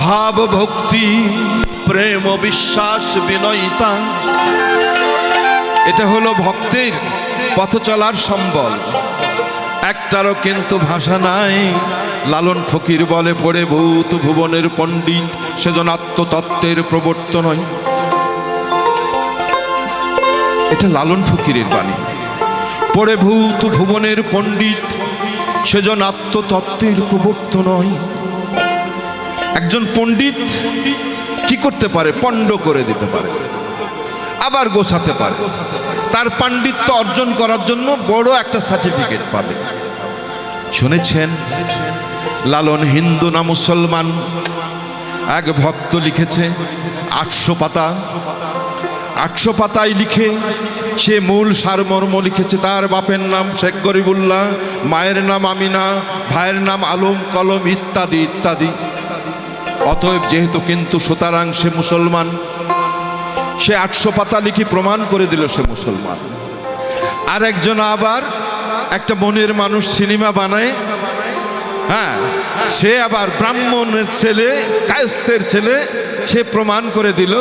ভাব ভক্তি প্রেম বিশ্বাস বিনয়িতা, এটা হলো ভক্তের পথ চলার সম্বল। একটারও কিন্তু ভাষা নাই। লালন ফকির বলে, পড়ে ভূত ভুবনের পণ্ডিত সেজন আত্মতত্ত্বের প্রবর্তন। এটা লালন ফকিরের বাণী। পড়ে ভূত ভুবনের পণ্ডিত সেজন আত্মতত্ত্বের প্রবর্তন। একজন পণ্ডিত কি করতে পারে? পণ্ড করে দিতে পারে, আবার গোছাতে পারে। তার পাণ্ডিত্য অর্জন করার জন্য বড় একটা সার্টিফিকেট পাবে। শুনেছেন লালন হিন্দু না মুসলমান? এক ভক্ত লিখেছে 800 পাতা, 800 পাতায় লিখে সে মূল সারমর্ম লিখেছে। তার বাপের নাম শেখ গরিবুল্লাহ, মায়ের নাম আমিনা, ভাইয়ের নাম আলম কলম ইত্যাদি ইত্যাদি। অতএব যেহেতু কিন্তু সুতরাং সে মুসলমান। সে 800 পাতা লিখে প্রমাণ করে দিল সে মুসলমান। আর একজন আবার একটা মনের মানুষ সিনেমা বানায়, হ্যাঁ, সে আবার ব্রাহ্মণের ছেলে, কায়স্থের ছেলে, সে প্রমাণ করে দিল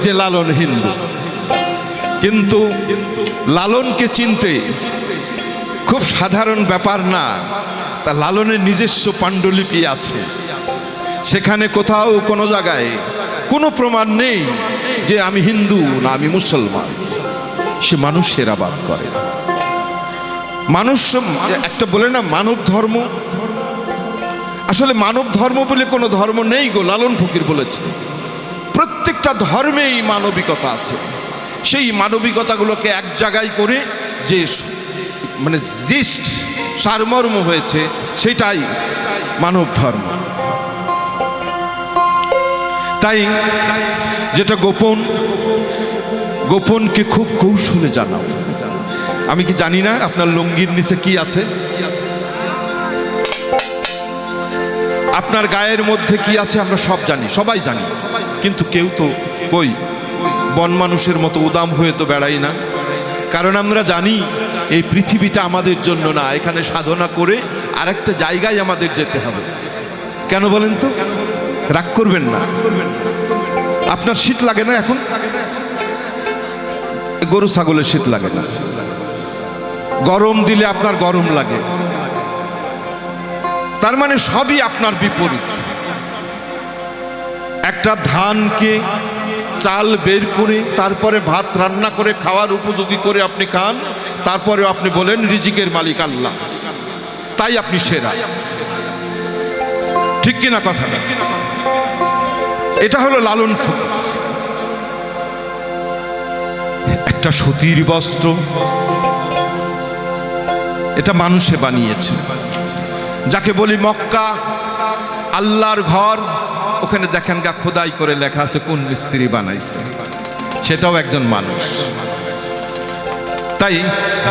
যে লালন হিন্দু। কিন্তু লালনকে চিনতে খুব সাধারণ ব্যাপার না। তা লালনের নিজস্ব পাণ্ডুলিপি আছে, সেখানে কোথাও কোনো জায়গায় কোনো প্রমাণ নেই যে আমি হিন্দু না আমি মুসলমান। সে মানুষের আবাদ করে। মানুষ একটা বলে না মানব ধর্ম, আসলে মানব ধর্ম বলে কোনো ধর্ম নেই গো। লালন ফকির বলেছে প্রত্যেকটা ধর্মেই মানবিকতা আছে। সেই মানবিকতাগুলোকে এক জায়গায় করে যে মানে জিস্ট সারমর্ম হয়েছে সেটাই মানব ধর্ম। তাই যেটা গোপন, গোপনকে খুব কৌশলে জানাও। আমি কি জানি না আপনার লুঙ্গির নিচে কি আছে, আপনার গায়ের মধ্যে কি আছে, আমরা সব জানি, সবাই জানি। কিন্তু কেউ তো কই বন মানুষের মতো উদাম হয়ে তো বেড়াই না। কারণ আমরা জানি এই পৃথিবীটা আমাদের জন্য না, এখানে সাধনা করে আরেকটা জায়গায় আমাদের যেতে হবে। কেন বলেন তো? রাগ করবেন না। আপনার শীত লাগে না এখন? গরু ছাগলের শীত লাগে না। গরম দিলে আপনার গরম লাগে, তার মানে সবই আপনার বিপরীত। একটা ধানকে চাল বের করে তারপরে ভাত রান্না করে খাওয়ার উপযোগী করে আপনি খান, তারপরে আপনি বলেন রিজিকের মালিক আল্লাহ, তাই আপনি সেরা। ঠিক কিনা কথাটা? এটা হলো লালন ফকির। একটা সুতির বস্ত্র, এটা মানুষে বানিয়েছে, যাকে বলি মক্কা আল্লাহর ঘর। ওখানে দেখেন গা খোদাই করে লেখা আছে কোন মিস্ত্রি বানাইছে, সেটাও একজন মানুষ। তাই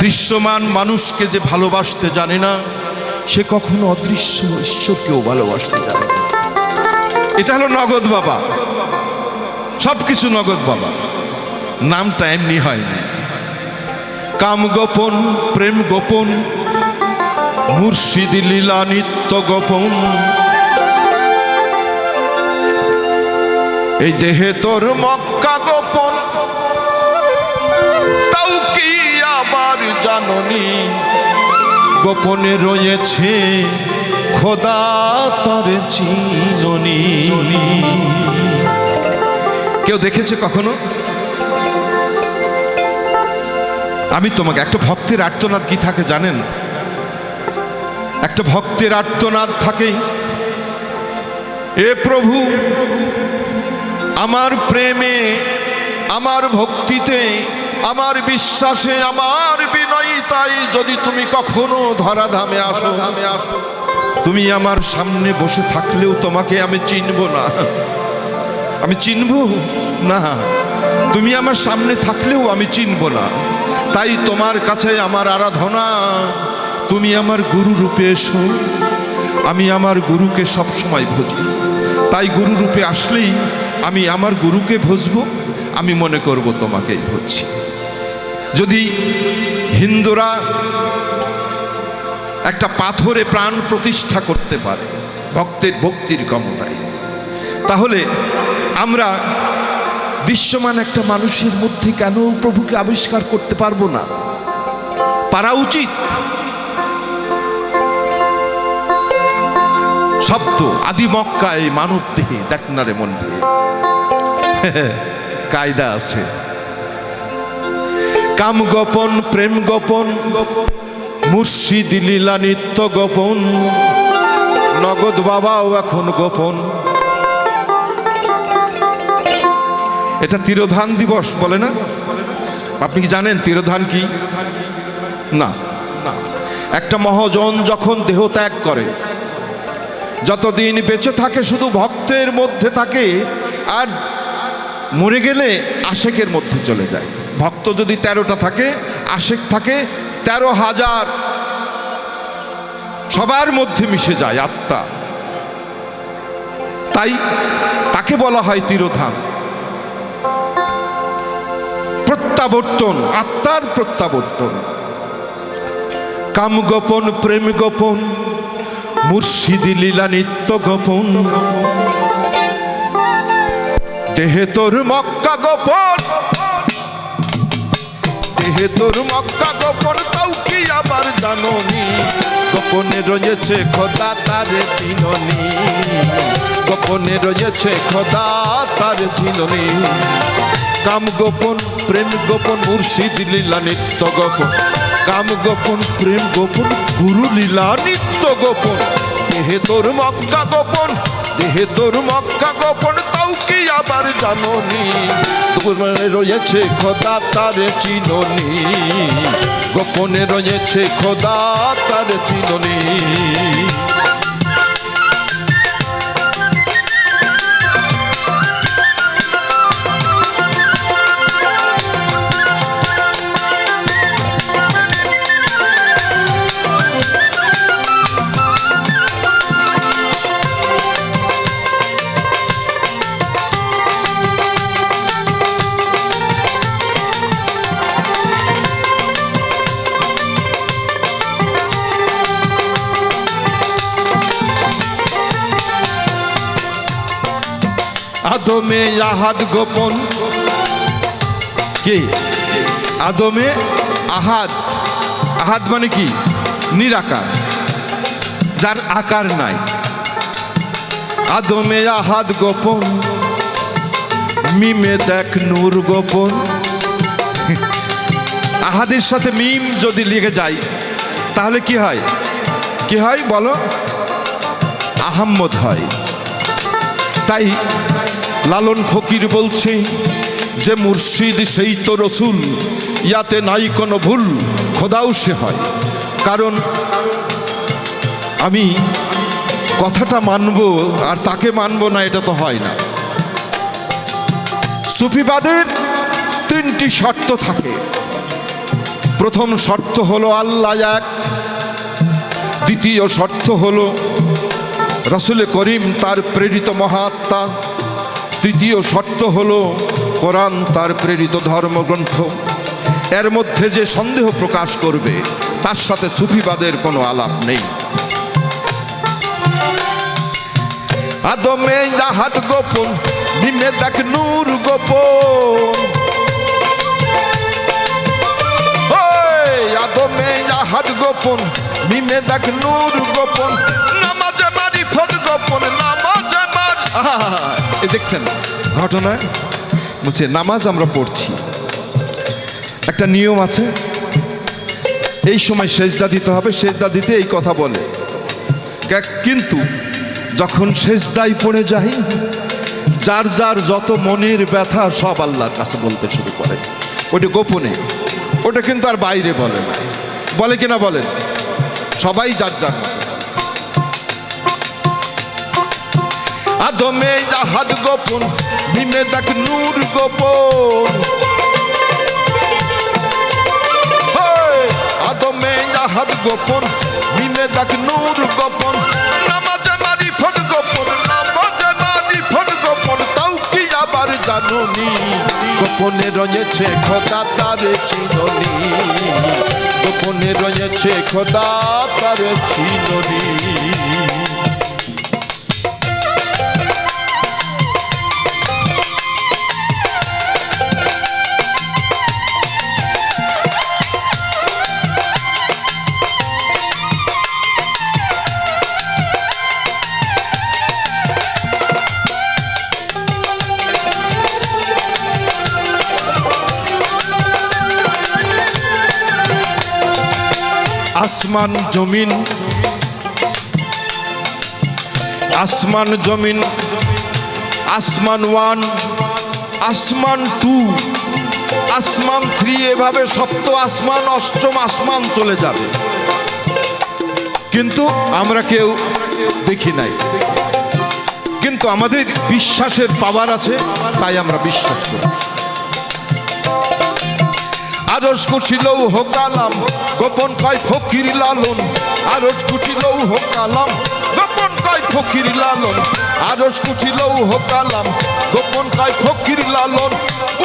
দৃশ্যমান মানুষকে যে ভালোবাসতে জানে না, সে কখনো অদৃশ্য ঈশ্বরকেও ভালোবাসতে জানে না। এটা হলো নগদ বাবা, সবকিছু নগদ বাবা। নামটা এমনি হয়নি। কাম গোপন, প্রেম গোপন, মুর্শিদ লীলা নিত্য গোপন। এই দেহে তোর মক্কা গোপন, তাও কি আবার জাননি গোপনে রয়েছে খোদা তরে চিননি। কেউ দেখেছে কখনো? আমি তোমাকে একটা ভক্তের আর্তনাদ কি থাকে জানেন? একটা ভক্তের আর্তনাদ থাকে, এ প্রভু আমার প্রেমে, আমার ভক্তিতে, আমার বিশ্বাসে, আমার বিনয়িতায় যদি তুমি কখনো ধরাধামে আসো, তুমি আমার সামনে বসে থাকলেও তোমাকে আমি চিনব না। আমি চিনব না, তুমি আমার সামনে থাকলেও আমি চিনব না। তাই তোমার কাছে আমার আরাধনা, তুমি আমার গুরু রূপে এসো। আমি আমার গুরুকে সবসময় ভজি, তাই গুরু রূপে আসলেই আমি আমার গুরুকে ভজবো, আমি মনে করব তোমাকেই ভজছি। যদি হিন্দুরা একটা পাথরে প্রাণ প্রতিষ্ঠা করতে পারে ভক্তের ভক্তির ক্ষমতায়, তাহলে আমরা দৃশ্যমান একটা মানুষের মধ্যে কেন প্রভুকে আবিষ্কার করতে পারবো না? পারা উচিত। শব্দ আদি মক্কায় মানব দেহে দেখ না রে মন দিয়ে কায়দা আছে। কাম গোপন প্রেম গোপন মুর্শিদ লীলা নিত্য গোপন, নগদ বাবাও এখন গোপন। এটা তিরোধান দিবস বলে না? আপনি কি জানেন তিরোধান কি? না। একটা মহাজন যখন দেহ ত্যাগ করে, যতদিন বেঁচে থাকে শুধু ভক্তের মধ্যে থাকে, আর মরে গেলে আশেকের মধ্যে চলে যায়। ভক্ত যদি 13টা থাকে, আশেক থাকে 13,000, সবার মধ্যে মিশে যায় আত্মা। তাই তাকে বলা হয় তিরোধান, প্রত্যাবর্তন, আত্মার প্রত্যাবর্তন। কাম গোপন প্রেম গোপন মুর্শিদ লীলা নিত্য গোপন, দেহে তোর মক্কা গোপন, দেহে তোর মক্কা গোপন, তাও কি আবার জানোনি? গোপনে রয়েছে খোদা তার চিননি, গোপনে রয়েছে খোদা তার চিননি। কাম গোপন প্রেম গোপন মুর্শিদ লীলা নিত্য গোপন, কাম গোপন প্রেম গোপন গুরু লীলা নিত্য গোপন, দেহে তোর মক্কা গোপন, দেহে তোর মক্কা গোপন, তাও কি আবার জানোনি? গোপনে রয়েছে খোদা তার চিননি, গোপনে রয়েছে খোদা তার চিননি। আদমে আহাদ গোপন, কি আদমে আহাদ? আহাদ মানে কি? নিরাকার, যার আকার নাই। আদমে আহাদ গোপন, মিমে দেখ নূর গোপন। আহাদের সাথে মিম যদি লেগে যায় তাহলে কি হয়? কি হয় বলো? আহম্মদ হয়। তাই লালন ফকির বলছে যে মুর্শিদ সেই তো রসুল, ইয়াতে নাই কোনো ভুল, খোদাও সে হয়। কারণ আমি কথাটা মানব আর তাকে মানব না, এটা তো হয় না। সুফিবাদের 3টি শর্ত থাকে। প্রথম শর্ত হলো আল্লাহ এক, দ্বিতীয় শর্ত হলো রাসূল করিম তার প্রেরিত মহাত্মা, তৃতীয় শর্ত হলো কোরআন তার প্রেরিত ধর্মগ্রন্থ। এর মধ্যে যে সন্দেহ প্রকাশ করবে তার সাথে সুফিবাদের কোনো আলাপ নেই। আদমে আহাদ গোপন, মিমে দেখ নূর গোপন, আদমে আহাদ গোপন, মিমে দেখ নূর গোপন, নামাজে মারিফত গোপন, নামাজে দেখছেন ঘটনা বলছে নামাজ আমরা পড়ছি, একটা নিয়ম আছে, এই সময় সেজদা দিতে হবে, সেজদা দিতে এই কথা বলে। কিন্তু যখন সেজদায় পড়ে যাই, যার যার যত মনের ব্যথা সব আল্লাহর কাছে বলতে শুরু করে। ওটা গোপনে, ওটা কিন্তু আর বাইরে বলে না। বলে কিনা বলেন? সবাই যার যার। আদমে আহাদ গোপন, মিমে দেখ নূর গোপন, আদমে আহাদ গোপন, মিমে দেখ নূর গোপন, নামাজে মারিফত গোপন, নামাজে মারিফত গোপন, তাও কি আবার জানোনি? গোপনে রয়েছে খোদা তার চিননি, গোপনে রয়েছে খোদা তার চিননি। আসমান জমিন, আসমান জমিন, আসমান 1, আসমান 2, আসমান 3, এভাবে সপ্ত আসমান, অষ্টম আসমান চলে যাবে, কিন্তু আমরা কেউ দেখি নাই। কিন্তু আমাদের বিশ্বাসের পাওয়ার আছে, তাই আমরা বিশ্বাস করি। আরশ কুছি লৌহ কালাম, গোপন কয় ফকির লালন। আরশ কুছি লৌহ কালাম, গোপন কয় ফকির লালন। আরশ কুছি লৌহ কালাম, গোপন কয় ফকির লালন।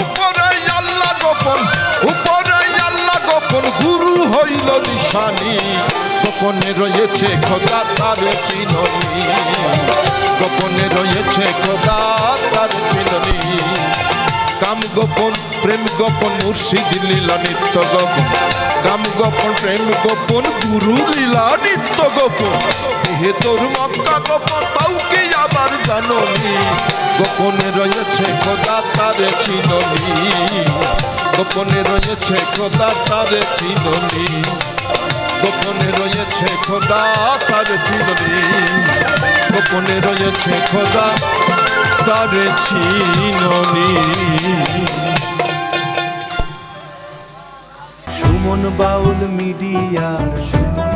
উপরে আল্লাহ গোপন, উপরে আল্লাহ গোপন, গুরু হইল নিশানি। গোপনে রয়েছে খোদা তার চিননি, গোপনে রয়েছে খোদা তার চিননি। কাম গোপন প্রেম গোপন, মুর্শিদ লীলা নিত্য গোপন। কাম গোপন প্রেম গোপন, গুরু লীলা নিত্য গোপন। দেহে তোর মক্কা গোপন, তাও কি আবার জাননি। গোপনে রয়েছে খোদা তার চিননি, গোপনে রয়েছে খোদা তার চিননি। গোপনে রয়েছে খোদা তার চিননি, গোপনে রয়েছে খোদা তার চিননি। সুমন বাউল মিডিয়ার সুমন